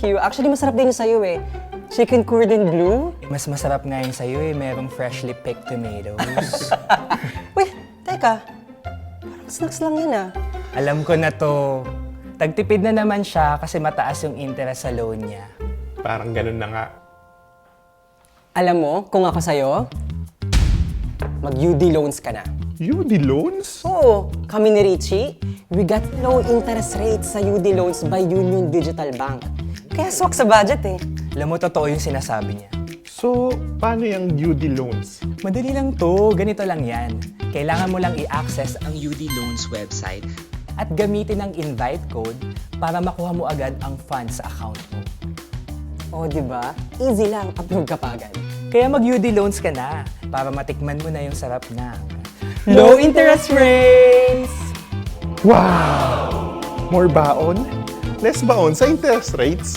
you. Actually, masarap din yung sa'yo eh. Chicken cordon bleu. Mas masarap nga yung sa'yo eh, merong freshly picked tomatoes. Uy, teka. Parang snacks lang yan ah. Alam ko na to. Tagtipid na naman siya kasi mataas yung interest sa loan niya. Parang ganun na nga. Alam mo, kung ako sa'yo, mag-UD loans ka na. UD loans? Oo, kami ni Richie, we got low interest rates sa UD loans by Union Digital Bank. Kaya swak sa budget eh. Alam mo, totoo yung sinasabi niya. So, paano yung UD loans? Madali lang to, ganito lang yan. Kailangan mo lang i-access ang UD Loans website at gamitin ang invite code para makuha mo agad ang funds sa account mo. O, di ba? Easy lang, upload ka pa agad. Kaya mag-UD Loans ka na para matikman mo na yung sarap ng low interest rates! Wow! More baon? Less baon sa interest rates?